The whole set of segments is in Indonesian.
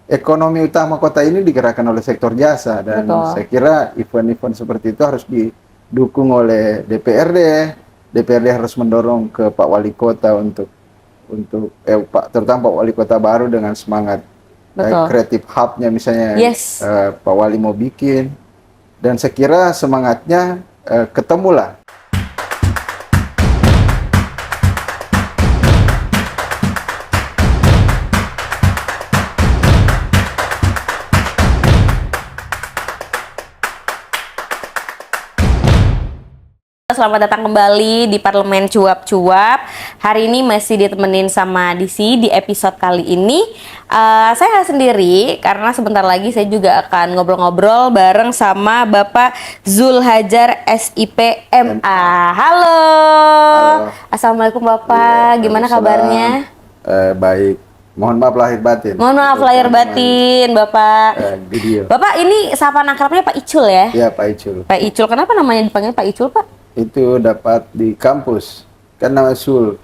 Ekonomi utama kota ini digerakkan oleh sektor jasa, dan Betul. saya kira event-event seperti itu harus didukung oleh DPRD. DPRD harus mendorong ke Pak Wali Kota terutama Pak Wali Kota baru dengan semangat Betul. kreatif hubnya misalnya. Yes. Pak Wali mau bikin, dan saya kira semangatnya ketemulah. Selamat datang kembali di Parlemen Cuap-Cuap. Hari ini masih ditemenin sama Disi di episode kali ini. Saya nggak sendiri karena sebentar lagi saya juga akan ngobrol-ngobrol bareng sama Bapak Zulhajar SIP MA. Halo. Assalamualaikum Bapak. Ya, Gimana kabarnya? Baik. Mohon maaf lahir batin. Mohon maaf lahir batin, Bapak. Video. Bapak ini sapaan akrabnya Pak Icul ya? Ya, Pak Icul. Pak Icul. Kenapa namanya dipanggil Pak Icul, Pak? Itu dapat di kampus, kan nama Sul.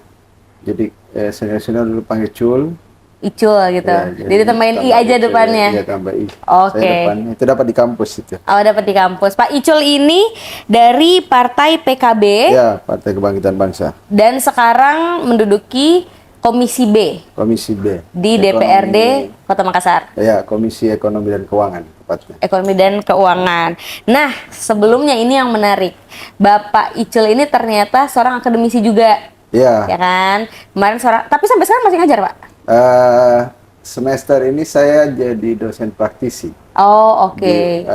Jadi senior-senior dulu panggil Cul. Icul gitu. Ya, jadi tambahin I aja Icul, depannya. Iya, tambah I. Oke. Saya depannya. Itu dapat di kampus itu. Oh, dapat di kampus. Pak Icul ini dari Partai PKB. Ya, Partai Kebangkitan Bangsa. Dan sekarang menduduki Komisi B. Komisi B. Di DPRD Kota Makassar. Ya, Komisi Ekonomi dan Keuangan tepatnya. Ekonomi dan Keuangan. Nah, sebelumnya ini yang menarik. Bapak Icul ini ternyata seorang akademisi juga. Ya. Ya kan? Kemarin tapi sampai sekarang masih ngajar, Pak? Semester ini saya jadi dosen praktisi. Oh, oke.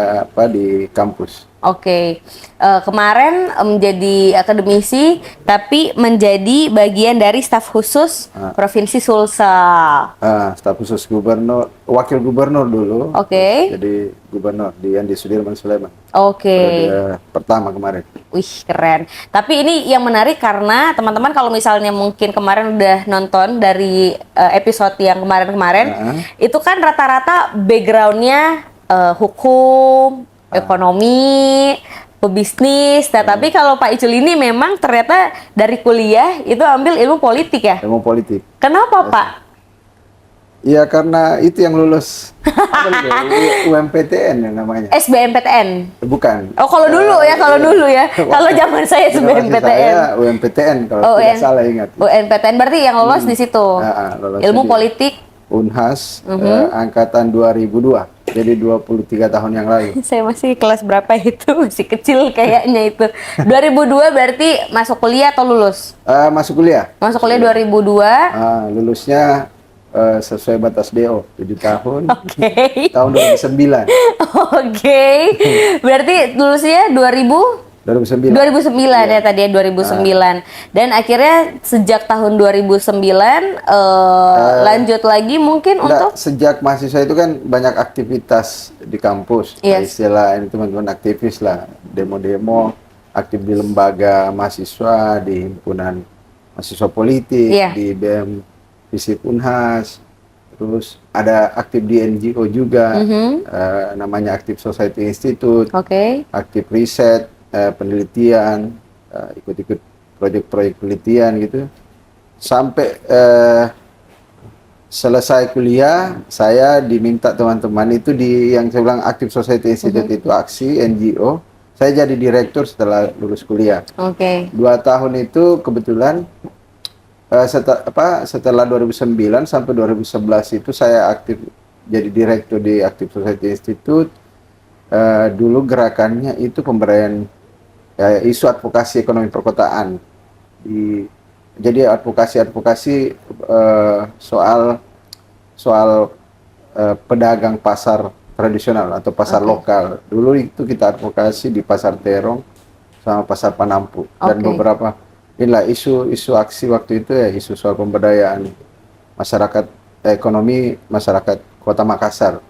Di kampus. Oke. Kemarin menjadi akademisi, tapi menjadi bagian dari staf khusus Provinsi Sulsel. Staf khusus gubernur, wakil gubernur dulu. Oke. Jadi gubernur di Andi Sudirman Sulaiman. Oke. Pertama kemarin. Wih, keren. Tapi ini yang menarik karena teman-teman kalau misalnya mungkin kemarin udah nonton dari episode yang kemarin-kemarin, itu kan rata-rata backgroundnya hukum, ekonomi, pebisnis. Nah, tapi kalau Pak Icul ini memang ternyata dari kuliah itu ambil ilmu politik ya? Ilmu politik. Kenapa, Pak? Iya, karena itu yang lulus UMPTN namanya. SBMPTN? Bukan. Oh, kalau dulu ya. Kalau zaman saya SBMPTN. Saya UMPTN kalau tidak salah ingat. UMPTN berarti yang lolos di situ. Ilmu politik. Unhas angkatan 2002. Jadi 23 tahun yang lalu. Saya masih kelas berapa itu? Masih kecil kayaknya itu. 2002 berarti masuk kuliah atau lulus? Masuk kuliah. Masuk kuliah 2002. Lulusnya sesuai batas DO 7 tahun. Oke. Tahun 2009. Oke. Berarti lulusnya 2009 ya tadi ya, 2009. Dan akhirnya sejak tahun 2009 lanjut lagi mungkin untuk sejak mahasiswa itu kan banyak aktivitas di kampus. Yes. Istilah ini teman-teman aktivis lah, demo-demo, aktif di lembaga mahasiswa, di himpunan mahasiswa politik, di BEM Visip Unhas, terus ada aktif di NGO juga, namanya Active Society Institute, aktif riset, penelitian, ikut-ikut proyek-proyek penelitian gitu. Sampai selesai kuliah, saya diminta teman-teman itu yang saya bilang Active Society Institute itu aksi NGO. Saya jadi direktur setelah lulus kuliah. 2 tahun itu kebetulan setelah 2009 sampai 2011 itu saya aktif jadi direktur di Active Society Institute. Dulu gerakannya itu pemberdayaan isu advokasi ekonomi perkotaan. Jadi advokasi soal pedagang pasar tradisional atau pasar lokal. Dulu itu kita advokasi di Pasar Terong sama Pasar Panampu dan beberapa inilah isu aksi waktu itu ya, isu soal pemberdayaan masyarakat ekonomi masyarakat Kota Makassar.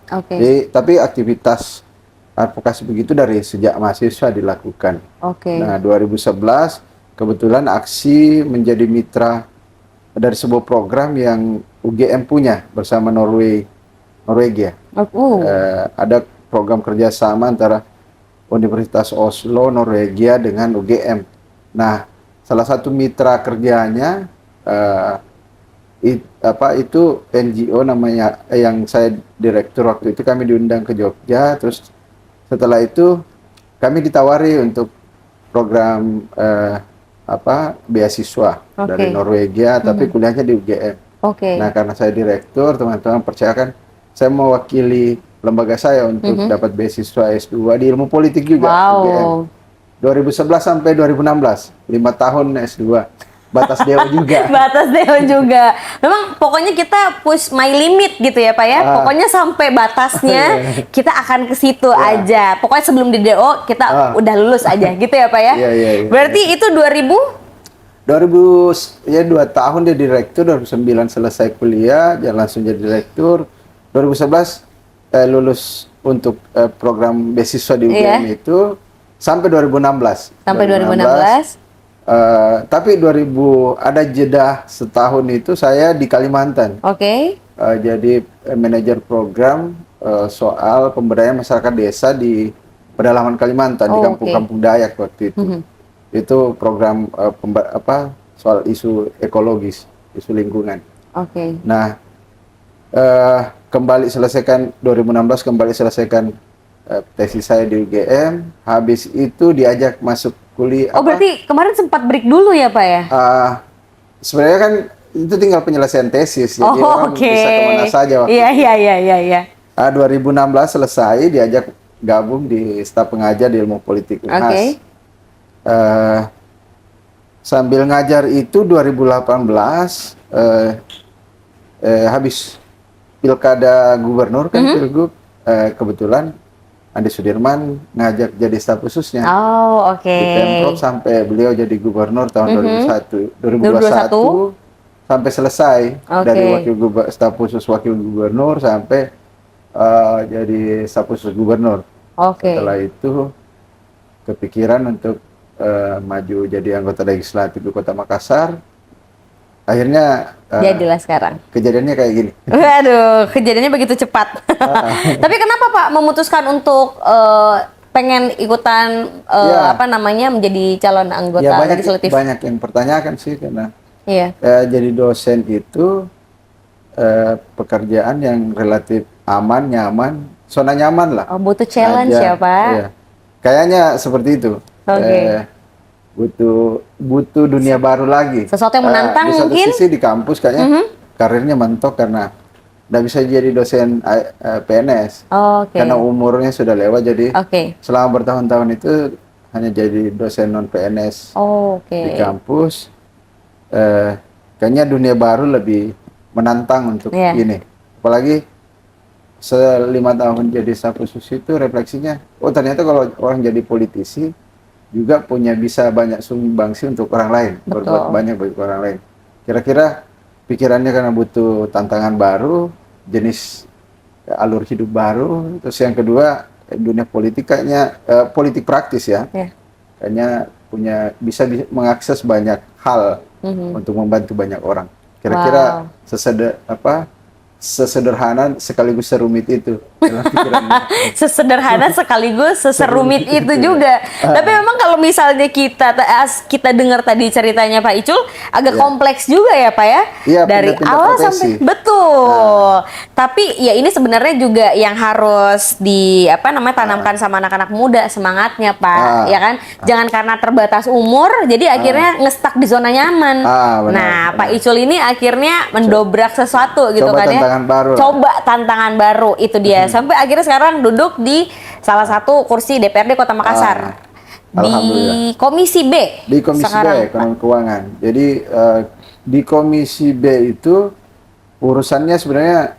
Tapi aktivitas advokasi begitu dari sejak mahasiswa dilakukan. Nah, 2011 kebetulan aksi menjadi mitra dari sebuah program yang UGM punya bersama Norwegia. Ada program kerjasama antara Universitas Oslo, Norwegia dengan UGM. Nah, salah satu mitra kerjanya itu NGO namanya, yang saya direktur waktu itu, kami diundang ke Jogja. Terus setelah itu kami ditawari untuk program beasiswa dari Norwegia, tapi kuliahnya di UGM. Nah, karena saya direktur, teman-teman percayakan saya mewakili lembaga saya untuk dapat beasiswa S2 di ilmu politik juga, UGM. 2011 sampai 2016, 5 tahun S2. Batas Dewa juga. Batas Dewa juga. Memang pokoknya kita push my limit gitu ya Pak ya. Pokoknya sampai batasnya kita akan ke situ aja. Pokoknya sebelum di DO kita udah lulus aja gitu ya Pak ya. Berarti itu 2 tahun dia direktur, 2009 selesai kuliah, dan langsung jadi direktur. 2011 lulus untuk program beasiswa di UGM itu sampai 2016. Sampai 2016. Tapi ada jeda setahun itu saya di Kalimantan. Jadi manajer program soal pemberdayaan masyarakat desa di pedalaman Kalimantan, di kampung-kampung Dayak waktu itu. Itu program soal isu ekologis, isu lingkungan. Nah, kembali selesaikan 2016, kembali selesaikan tesis saya di UGM. Habis itu diajak masuk kuliah. Berarti kemarin sempat break dulu ya Pak ya? Sebenarnya kan itu tinggal penyelesaian tesis, jadi orang bisa kemana saja waktu itu. 2016 selesai, diajak gabung di staf pengajar di ilmu politik UNHAS. Sambil ngajar itu 2018 habis pilkada gubernur kan, pilgub, kebetulan Andi Sudirman ngajak jadi staf khususnya di Pemprov sampai beliau jadi gubernur tahun 2021 sampai selesai, dari staf khusus wakil gubernur sampai jadi staf khusus gubernur. Setelah itu kepikiran untuk maju jadi anggota legislatif di Kota Makassar. Akhirnya jadilah sekarang. Kejadiannya kayak gini. Waduh, kejadiannya begitu cepat. Tapi kenapa Pak memutuskan untuk pengen ikutan menjadi calon anggota legislatif? Banyak yang pertanyakan sih, karena jadi dosen itu pekerjaan yang relatif aman, nyaman, zona nyaman lah. Butuh challenge ya Pak? Kayaknya seperti itu. Butuh dunia baru lagi. Sesuatu yang menantang di mungkin? Di satu sisi di kampus kayaknya karirnya mentok karena nggak bisa jadi dosen PNS. Karena umurnya sudah lewat, jadi selama bertahun-tahun itu hanya jadi dosen non PNS di kampus. Kayaknya dunia baru lebih menantang untuk ini. Apalagi 5 tahun jadi staf khusus itu refleksinya, ternyata kalau orang jadi politisi juga bisa banyak sumbangsi untuk orang lain, berbuat banyak bagi orang lain. Kira-kira pikirannya karena butuh tantangan baru, jenis alur hidup baru. Terus yang kedua, dunia politik kayaknya politik praktis ya. Kayaknya bisa mengakses banyak hal untuk membantu banyak orang. Kira-kira sesederhana sekaligus serumit itu dalam pikirannya. Sesederhana sekaligus seserumit itu juga. Tapi memang kalau misalnya kita dengar tadi ceritanya Pak Icul agak kompleks juga ya Pak ya. Dari awal sampai betul. Tapi ya ini sebenarnya juga yang harus tanamkan sama anak-anak muda, semangatnya Pak, ya kan? Jangan karena terbatas umur jadi akhirnya ngestak di zona nyaman. Pak Icul ini akhirnya mendobrak sesuatu gitu kan ya. Coba tantangan baru itu dia. Sampai akhirnya sekarang duduk di salah satu kursi DPRD Kota Makassar. Di Komisi B. Di Komisi B, Ekonomi Keuangan. Jadi di Komisi B itu urusannya sebenarnya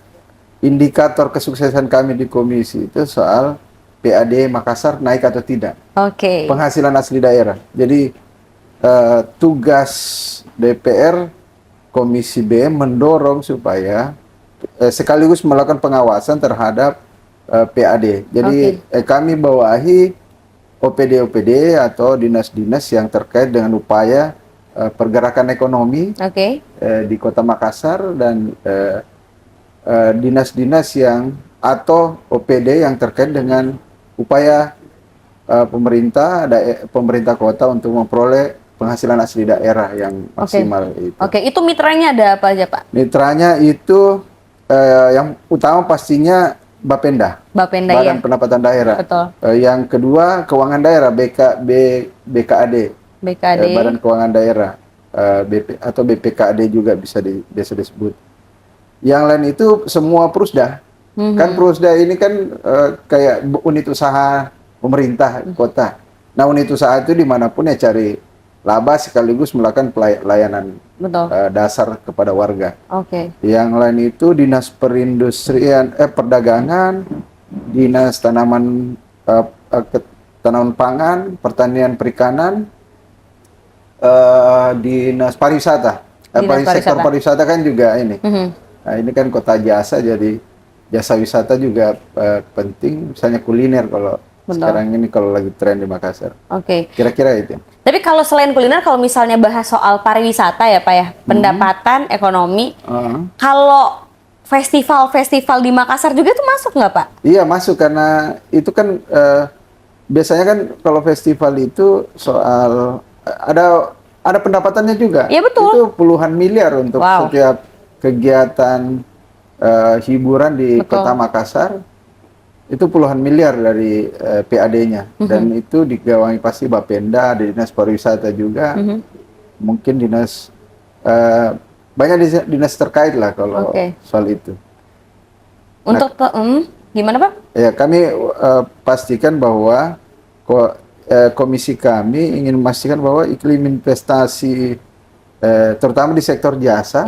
indikator kesuksesan kami di komisi itu soal PAD Makassar naik atau tidak. Penghasilan asli daerah. Jadi tugas DPR Komisi B mendorong supaya sekaligus melakukan pengawasan terhadap PAD. Jadi kami bawahi OPD atau dinas-dinas yang terkait dengan upaya pergerakan ekonomi di Kota Makassar, dan dinas-dinas atau OPD yang terkait dengan upaya pemerintah kota untuk memperoleh penghasilan asli daerah yang maksimal itu. Oke, itu mitranya ada apa aja Pak? Mitranya itu yang utama pastinya Bapenda, Bapenda Badan ya. Pendapatan Daerah. Betul. Yang kedua keuangan daerah, BKAD, BKD. Badan Keuangan Daerah, atau BPKAD juga biasa disebut. Yang lain itu semua Prusda. Kan Prusda ini kan kayak unit usaha pemerintah kota. Nah, unit usaha itu dimanapun ya cari laba sekaligus melakukan pelayanan Betul. dasar kepada warga. Oke. Yang lain itu Dinas Perindustrian, Perdagangan, Dinas Tanaman Pangan, Pertanian Perikanan, Dinas Pariwisata. Sektor pariwisata kan juga ini. Nah, ini kan kota jasa, jadi jasa wisata juga penting, misalnya kuliner kalau sekarang ini kalau lagi tren di Makassar. Oke. Kira-kira itu. Tapi kalau selain kuliner, kalau misalnya bahas soal pariwisata ya Pak ya, pendapatan, ekonomi, kalau festival-festival di Makassar juga itu masuk nggak Pak? Iya masuk, karena itu kan biasanya kan kalau festival itu soal ada pendapatannya juga. Iya betul. Itu puluhan miliar untuk setiap kegiatan hiburan di Kota Makassar. Itu puluhan miliar dari PAD-nya, dan itu digawangi pasti Bapenda, ada Dinas Pariwisata juga, mungkin dinas banyak dinas terkait lah kalau soal itu. Untuk gimana Pak? Ya, kami pastikan bahwa komisi kami ingin memastikan bahwa iklim investasi terutama di sektor jasa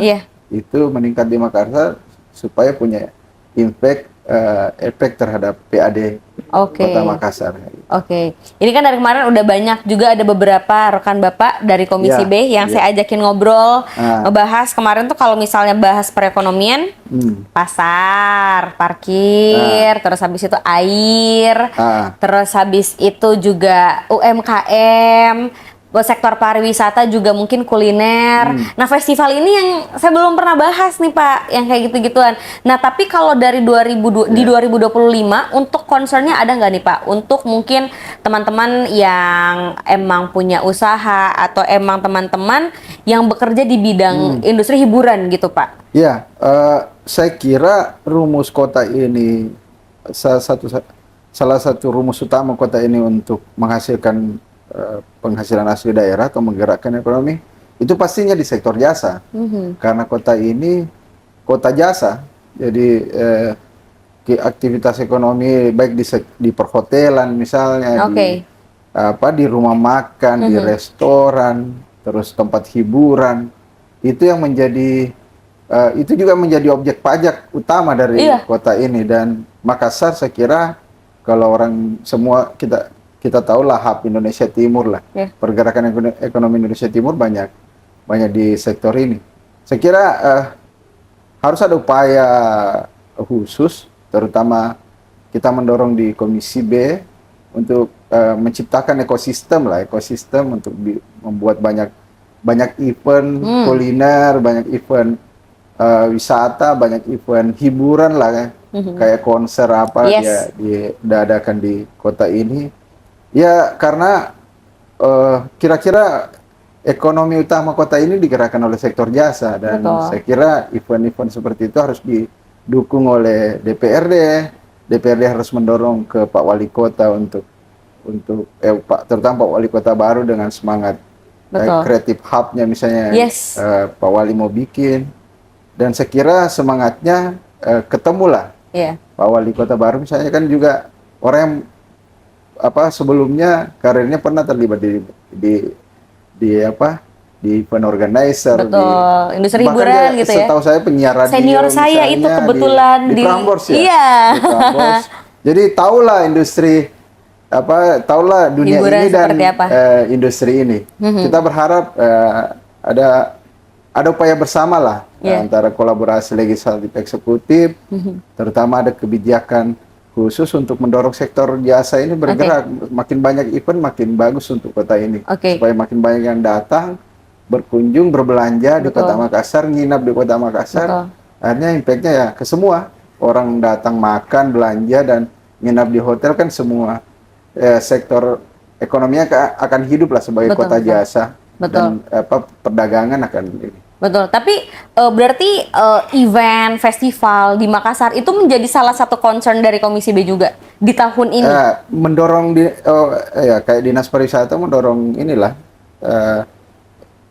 itu meningkat di Makassar supaya punya efek terhadap PAD Kota Makassar. Ini kan dari kemarin udah banyak juga, ada beberapa rekan Bapak dari Komisi B yang saya ajakin ngobrol, ngebahas kemarin tuh kalau misalnya bahas perekonomian, pasar, parkir, terus habis itu air, terus habis itu juga UMKM, sektor pariwisata juga mungkin kuliner. Nah, festival ini yang saya belum pernah bahas nih Pak, yang kayak gitu-gituan. Nah, tapi kalau dari di 2025 untuk concernnya ada nggak nih Pak? Untuk mungkin teman-teman yang emang punya usaha atau emang teman-teman yang bekerja di bidang industri hiburan gitu Pak? Ya, saya kira rumus kota ini salah satu rumus utama kota ini untuk menghasilkan penghasilan asli daerah atau menggerakkan ekonomi itu pastinya di sektor jasa, karena kota ini kota jasa, jadi aktivitas ekonomi baik di perhotelan misalnya, di rumah makan, di restoran, terus tempat hiburan, itu yang menjadi itu juga menjadi objek pajak utama dari kota ini. Dan Makassar saya kira kalau orang semua kita tahu lah hub Indonesia Timur lah, pergerakan ekonomi Indonesia Timur banyak di sektor ini. Saya kira harus ada upaya khusus, terutama kita mendorong di Komisi B untuk menciptakan ekosistem untuk membuat banyak event kuliner, banyak event wisata, banyak event hiburan lah, kayak konser apa diadakan di kota ini. Ya, karena kira-kira ekonomi utama kota ini digerakkan oleh sektor jasa, dan saya kira event-event seperti itu harus didukung oleh DPRD. DPRD harus mendorong ke Pak Wali Kota untuk terutama Pak Wali Kota baru dengan semangat kreatif hub-nya misalnya, Pak Wali mau bikin, dan saya kira semangatnya ketemulah. Pak Wali Kota baru misalnya kan juga orang yang sebelumnya karirnya pernah terlibat di event organizer, industri hiburan gitu ya. Setahu saya penyiar radio. Senior saya itu kebetulan di Prambors ya. Iya. Di Prambors. Jadi tahulah industri tahulah dunia hiburan ini dan industri ini. Kita berharap ada upaya bersama lah antara kolaborasi legislatif eksekutif, terutama ada kebijakan khusus untuk mendorong sektor jasa ini bergerak. Makin banyak event makin bagus untuk kota ini, supaya makin banyak yang datang, berkunjung, berbelanja di Kota Makassar, nginap di Kota Makassar. Akhirnya impactnya ya ke semua orang, datang makan, belanja, dan nginap di hotel, kan semua sektor ekonominya akan hidup lah sebagai kota jasa. Betul. dan perdagangan akan ini. Betul, tapi berarti event, festival di Makassar itu menjadi salah satu concern dari Komisi B juga di tahun ini. Mendorong kayak Dinas Pariwisata mendorong inilah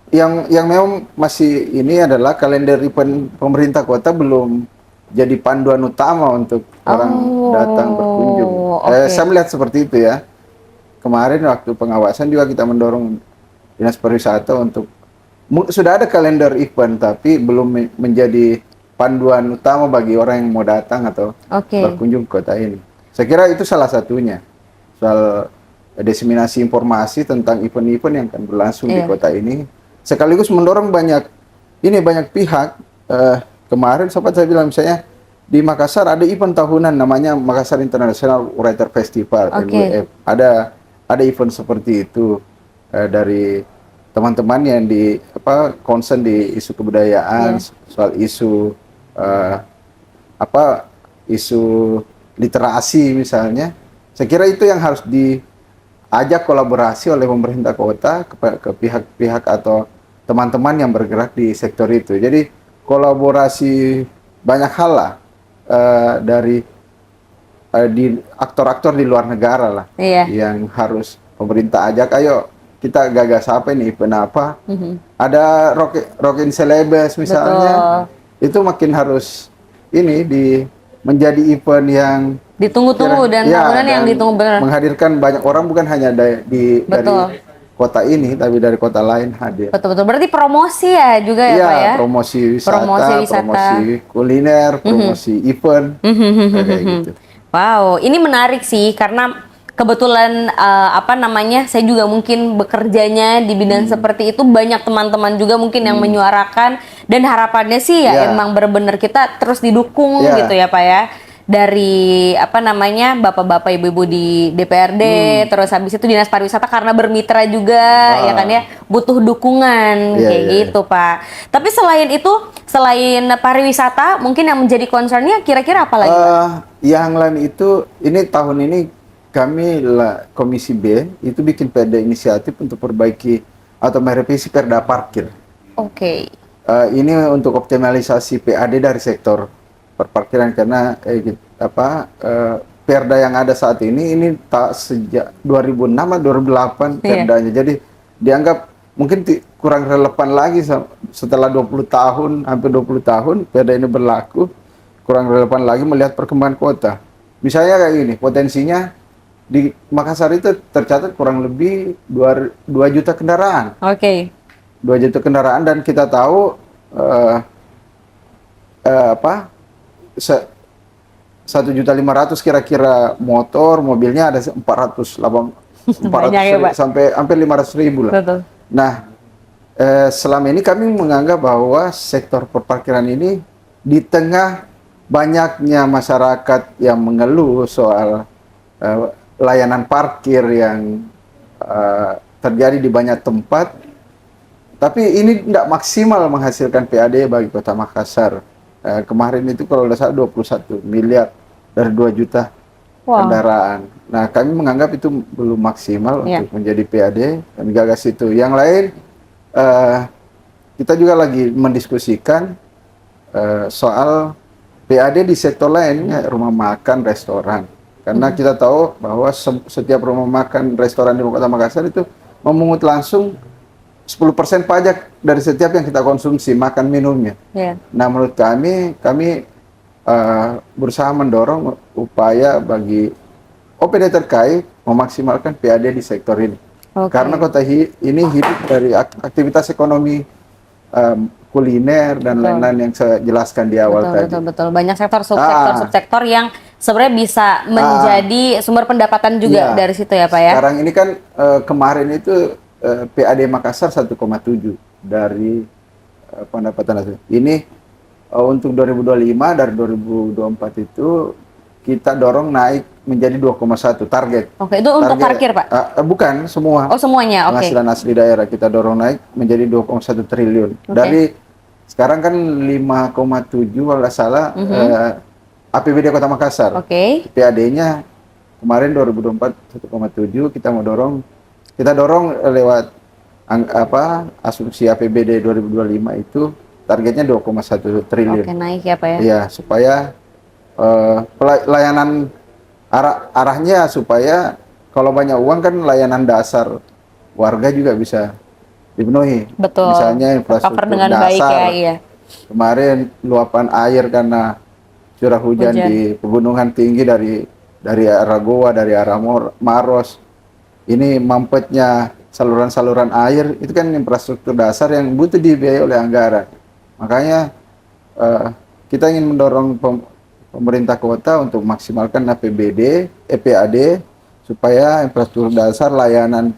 yang memang masih ini adalah kalender event pemerintah kota belum jadi panduan utama untuk orang datang berkunjung. Oke. Saya melihat seperti itu ya. Kemarin waktu pengawasan juga kita mendorong Dinas Pariwisata untuk sudah ada kalender event tapi belum menjadi panduan utama bagi orang yang mau datang atau berkunjung ke kota ini. Saya kira itu salah satunya soal diseminasi informasi tentang event-event yang akan berlangsung di kota ini. Sekaligus mendorong banyak pihak. Kemarin sempat saya bilang misalnya di Makassar ada event tahunan namanya Makassar International Writer Festival MWF. Ada event seperti itu dari teman-teman yang concern di isu kebudayaan, soal isu isu literasi misalnya. Saya kira itu yang harus diajak kolaborasi oleh pemerintah kota ke pihak-pihak atau teman-teman yang bergerak di sektor itu. Jadi kolaborasi banyak hal lah dari di aktor-aktor di luar negara lah yang harus pemerintah ajak. Ayo kita gagas apa ini, event apa? Ada Rockin Celebes misalnya. Betul. Itu makin harus menjadi event yang ditunggu-tunggu dan tahunan yang ditunggu benar. Menghadirkan banyak orang bukan hanya dari kota ini tapi dari kota lain hadir. Betul. Berarti promosi ya juga ya Pak ya? Promosi wisata, promosi kuliner, promosi event kayak gitu. Wow, ini menarik sih karena kebetulan saya juga mungkin bekerjanya di bidang seperti itu, banyak teman-teman juga mungkin yang menyuarakan dan harapannya sih ya emang benar-benar kita terus didukung gitu ya Pak ya, dari bapak-bapak ibu-ibu di DPRD, terus habis itu Dinas Pariwisata karena bermitra juga ya kan ya, butuh dukungan gitu Pak. Tapi selain pariwisata mungkin yang menjadi concernnya kira-kira apa lagi Pak? Yang lain itu tahun ini kami Komisi B itu bikin perda inisiatif untuk perbaiki atau merevisi perda parkir. Ini untuk optimalisasi PAD dari sektor perparkiran karena perda yang ada saat ini tak sejak 2006 atau 2008 perdanya. Jadi dianggap mungkin kurang relevan lagi setelah 20 tahun, hampir 20 tahun perda ini berlaku, kurang relevan lagi melihat perkembangan kota. Misalnya kayak gini, potensinya di Makassar itu tercatat kurang lebih 2 juta kendaraan. 2 juta kendaraan dan kita tahu 1.500.000 kira-kira motor, mobilnya ada 400 sampai hampir 500.000 lah. Betul. Nah, selama ini kami menganggap bahwa sektor perparkiran ini di tengah banyaknya masyarakat yang mengeluh soal layanan parkir yang terjadi di banyak tempat, tapi ini tidak maksimal menghasilkan PAD bagi Kota Makassar. Kemarin itu kalau tidak salah 21 miliar dari 2 juta kendaraan. Nah, kami menganggap itu belum maksimal untuk menjadi PAD, kami gagas itu. Yang lain, kita juga lagi mendiskusikan soal PAD di sektor lain, rumah makan, restoran. Karena kita tahu bahwa setiap rumah makan, restoran di Kota Makassar itu memungut langsung 10% pajak dari setiap yang kita konsumsi, makan minumnya. Nah, menurut kami berusaha mendorong upaya bagi OPD terkait memaksimalkan PAD di sektor ini. Karena kota ini hidup dari aktivitas ekonomi kuliner dan lain-lain yang saya jelaskan di awal tadi. Betul. Banyak subsektor yang sebenarnya bisa menjadi sumber pendapatan juga dari situ ya Pak ya. Sekarang ini kan kemarin itu PAD Makassar 1,7 dari pendapatan asli. Ini untuk 2025 dari 2024 itu kita dorong naik menjadi 2,1 target. Itu untuk parkir Pak? Bukan, semua. Semuanya, penghasilan asli daerah kita dorong naik menjadi 2,1 triliun. Dari sekarang kan 5,7 kalau nggak salah APBD Kota Makassar. PAD-nya kemarin 2024 1,7, kita dorong lewat asumsi APBD 2025 itu targetnya 2,1 triliun. Oke, naik ya Pak ya. Iya, supaya layanan arahnya supaya kalau banyak uang kan layanan dasar warga juga bisa dipenuhi. Betul. Misalnya Cover infrastruktur dengan dasar. baik ya, iya. Kemarin luapan air karena curah hujan di pegunungan tinggi dari arah Goa, dari arah Maros. Ini mampetnya saluran-saluran air, itu kan infrastruktur dasar yang butuh dibiayai oleh anggaran. Makanya kita ingin mendorong pemerintah kota untuk maksimalkan APBD, EPAD, supaya infrastruktur dasar layanan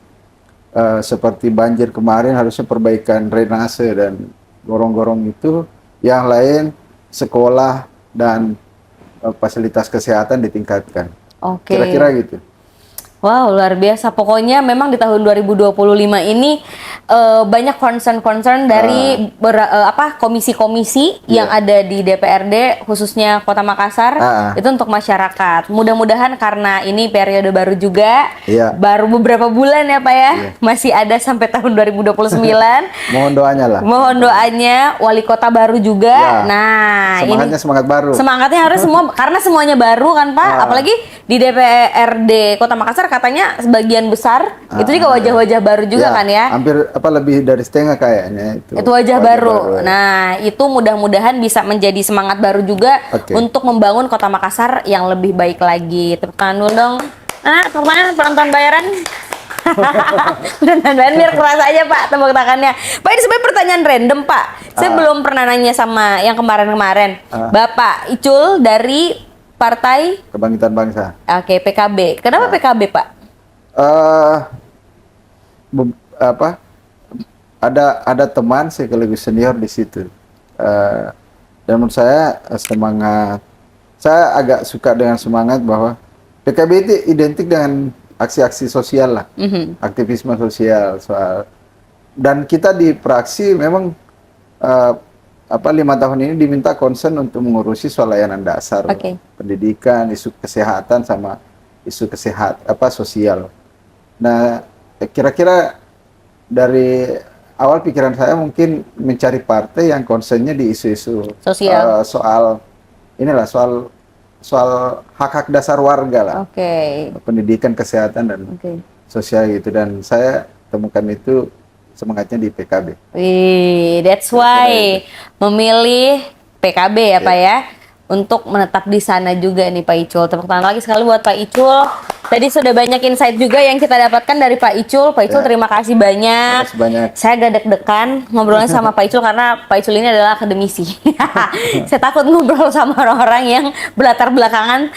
seperti banjir kemarin harusnya perbaikan drainase dan gorong-gorong itu, yang lain sekolah dan fasilitas kesehatan ditingkatkan. Oke. Kira-kira gitu. Wow, luar biasa. Pokoknya memang di tahun 2025 ini banyak concern-concern dari komisi-komisi yang ada di DPRD, khususnya Kota Makassar, itu untuk masyarakat. Mudah-mudahan karena ini periode baru juga, baru beberapa bulan ya Pak ya, masih ada sampai tahun 2029. Mohon doanya lah. Mohon doanya, wali kota baru juga. Nah, semangatnya semangat baru. Semangatnya harus semua, karena semuanya baru kan Pak, apalagi di DPRD Kota Makassar katanya sebagian besar itu juga wajah-wajah baru juga kan ya. Hampir lebih dari setengah kayaknya itu. Itu wajah baru. Nah, itu mudah-mudahan bisa menjadi semangat baru juga untuk membangun Kota Makassar yang lebih baik lagi. Tepuk tangan dulu dong. Tepuk tangan penonton bayaran. Penonton bayaran biar keras aja Pak tepuk tangannya. Pak, ini sebenarnya pertanyaan random Pak. Saya belum pernah nanya sama yang kemarin-kemarin. Bapak Icul dari Partai Kebangkitan Bangsa. Oke, PKB. Kenapa PKB, Pak? Ada teman sekaligus senior di situ. Dan menurut saya semangat. Saya agak suka dengan semangat bahwa PKB itu identik dengan aksi-aksi sosial lah, aktivisme sosial soal. Dan kita di praksi memang 5 tahun ini diminta concern untuk mengurusi soal layanan dasar, pendidikan, isu kesehatan sama isu sosial. Nah, kira-kira dari awal pikiran saya mungkin mencari partai yang concernnya di isu-isu sosial, soal hak-hak dasar warga lah, pendidikan, kesehatan dan sosial gitu. Dan saya temukan itu semangatnya di PKB. Wih, that's why memilih PKB ya Pak ya, untuk menetap di sana juga nih Pak Icul. Tepuk tangan lagi sekali buat Pak Icul. Tadi sudah banyak insight juga yang kita dapatkan dari Pak Icul. Pak Icul terima kasih banyak. Saya agak deg-degan ngobrolnya sama Pak Icul karena Pak Icul ini adalah akademisi. Saya takut ngobrol sama orang-orang yang berlatar belakangan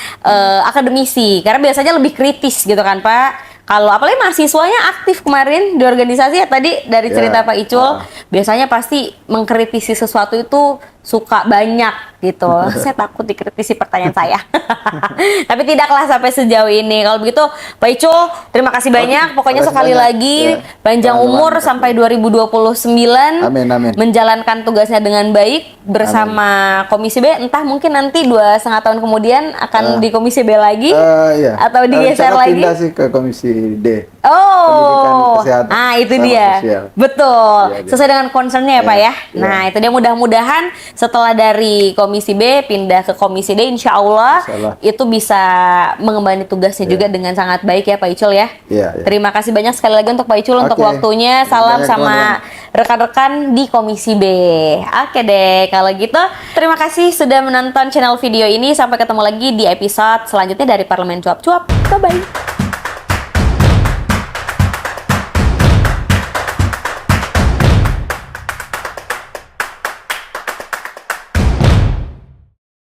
akademisi, karena biasanya lebih kritis gitu kan Pak. Kalau apalagi mahasiswanya aktif kemarin di organisasi ya, tadi dari cerita Pak Icul, biasanya pasti mengkritisi sesuatu itu suka banyak gitu. Saya takut dikritisi pertanyaan saya. Tapi tidaklah sampai sejauh ini. Kalau begitu Pak Icul, terima kasih banyak. Pokoknya sekali lagi panjang umur sampai 2029. Amin, amin. Menjalankan tugasnya dengan baik bersama Komisi B. Entah mungkin nanti 2,5 tahun kemudian akan di Komisi B lagi, atau digeser lagi. Pindah sih ke Komisi D. Oh, kesehatan, itu dia. Sosial. Betul. Sesuai dengan concernnya ya Pak ya. Nah, itu dia, mudah-mudahan setelah dari Komisi B pindah ke Komisi D, insya Allah itu bisa mengemban tugasnya juga dengan sangat baik ya Pak Icul ya. Terima kasih banyak sekali lagi untuk Pak Icul untuk waktunya. Salam sama rekan-rekan di Komisi B. Oke deh, kalau gitu terima kasih sudah menonton channel video ini. Sampai ketemu lagi di episode selanjutnya dari Parlemen Cuap-Cuap. Bye-bye.